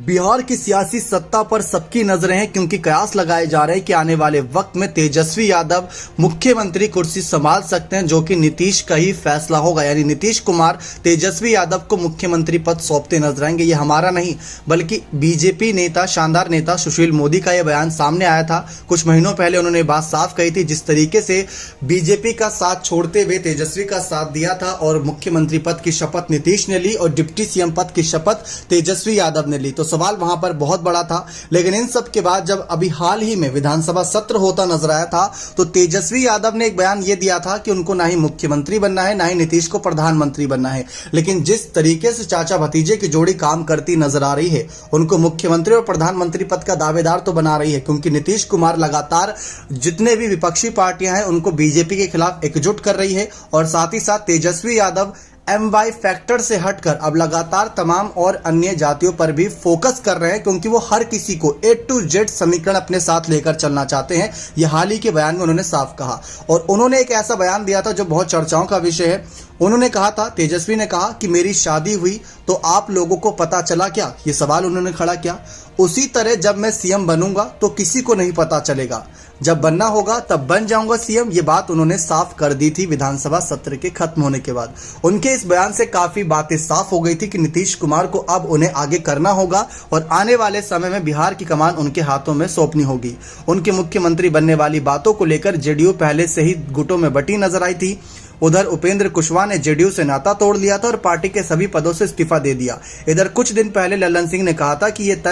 बिहार की सियासी सत्ता पर सबकी नजरें हैं क्योंकि कयास लगाए जा रहे हैं कि आने वाले वक्त में तेजस्वी यादव मुख्यमंत्री कुर्सी संभाल सकते हैं, जो कि नीतीश का ही फैसला होगा। यानी नीतीश कुमार तेजस्वी यादव को मुख्यमंत्री पद सौंपते नजर आएंगे। ये हमारा नहीं बल्कि बीजेपी नेता, शानदार नेता सुशील मोदी का यह बयान सामने आया था। कुछ महीनों पहले उन्होंने बात साफ कही थी, जिस तरीके से बीजेपी का साथ छोड़ते हुए तेजस्वी का साथ दिया था और मुख्यमंत्री पद की शपथ नीतीश ने ली और डिप्टी सीएम पद की शपथ तेजस्वी यादव ने ली। तो सवाल वहां पर बहुत बड़ा था। लेकिन इन सब के बाद जब अभी हाल ही में विधानसभा सत्र होता नजर आया था तो तेजस्वी यादव ने एक बयान ये दिया था कि उनको ना ही मुख्यमंत्री बनना है, ना ही नीतीश को प्रधानमंत्री बनना है। लेकिन जिस तरीके से चाचा भतीजे की जोड़ी काम करती नजर आ रही है, उनको मुख्यमंत्री और प्रधानमंत्री पद का दावेदार तो बना रही है, क्योंकि नीतीश कुमार लगातार जितने भी विपक्षी पार्टियां हैं उनको बीजेपी के खिलाफ एकजुट कर रही है। और साथ ही साथ तेजस्वी यादव MY फैक्टर से हटकर अब लगातार तमाम और अन्य जातियों पर भी फोकस कर रहे हैं, क्योंकि वो हर किसी को A to Z समीकरण अपने साथ लेकर चलना चाहते हैं। यह हाल ही के बयान में उन्होंने साफ कहा। और उन्होंने एक ऐसा बयान दिया था जो बहुत चर्चाओं का विषय है। उन्होंने कहा था, तेजस्वी ने कहा कि मेरी शादी हुई तो आप लोगों को पता चला क्या? ये सवाल उन्होंने खड़ा किया। उसी तरह जब मैं सीएम बनूंगा तो किसी को नहीं पता चलेगा, जब बनना होगा तब बन जाऊंगा सीएम। ये बात उन्होंने साफ कर दी थी विधानसभा सत्र के खत्म होने के बाद। उनके इस बयान से काफी बातें साफ हो गई थी कि नीतीश कुमार को अब उन्हें आगे करना होगा और आने वाले समय में बिहार की कमान उनके हाथों में सौंपनी होगी। उनके मुख्यमंत्री बनने वाली बातों को लेकर जेडीयू पहले से ही गुटों में बटी नजर आई थी। उधर उपेंद्र कुशवाहा ने जेडीयू से नाता तोड़ लिया था और पार्टी के सभी पदों से इस्तीफा दे दिया। इधर कुछ दिन पहले लल्लन सिंह ने कहा था कि यह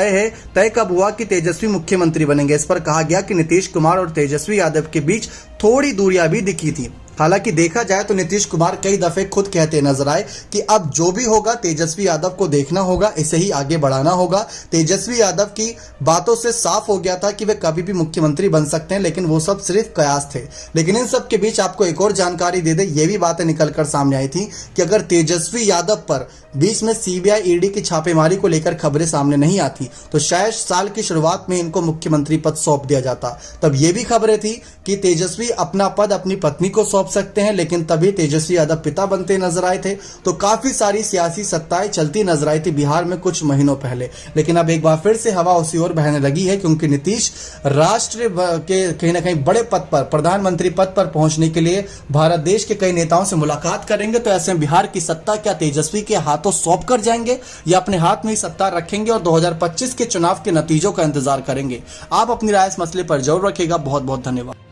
तय कब हुआ कि तेजस्वी मुख्यमंत्री बनेंगे। इस पर कहा गया कि नीतीश कुमार और तेजस्वी यादव के बीच थोड़ी दूरियां भी दिखी थी। हालांकि देखा जाए तो नीतीश कुमार कई दफे खुद कहते नजर आए कि अब जो भी होगा तेजस्वी यादव को देखना होगा, इसे ही आगे बढ़ाना होगा। तेजस्वी यादव की बातों से साफ हो गया था कि वे कभी भी मुख्यमंत्री बन सकते हैं, लेकिन वो सब सिर्फ कयास थे। लेकिन इन सब के बीच आपको एक और जानकारी दे दे, ये भी बातें निकलकर सामने आई थी कि अगर तेजस्वी यादव पर बीच में CBI ED की छापेमारी को लेकर खबरें सामने नहीं आती तो शायद साल की शुरुआत में इनको मुख्यमंत्री पद सौंप दिया जाता। तब ये भी खबरें थी कि तेजस्वी अपना पद अपनी पत्नी को सौंप सकते हैं, लेकिन तभी तेजस्वी यादव पिता बनते नजर आए थे। तो काफी सारी सियासी सत्ताएं चलती नजर आई थी बिहार में कुछ महीनों पहले। लेकिन अब एक बार फिर से हवा उसी ओर बहने लगी है, क्योंकि नीतीश राष्ट्र के कहीं ना कहीं बड़े पद पर, प्रधानमंत्री पद पर पहुंचने के लिए भारत देश के कई नेताओं से मुलाकात करेंगे। तो ऐसे में बिहार की सत्ता क्या तेजस्वी के हाथों सौंप कर जाएंगे या अपने हाथ में ही सत्ता रखेंगे और 2025 के चुनाव के नतीजों का इंतजार करेंगे? आप अपनी राय इस मसले पर जरूर रखिएगा। बहुत बहुत धन्यवाद।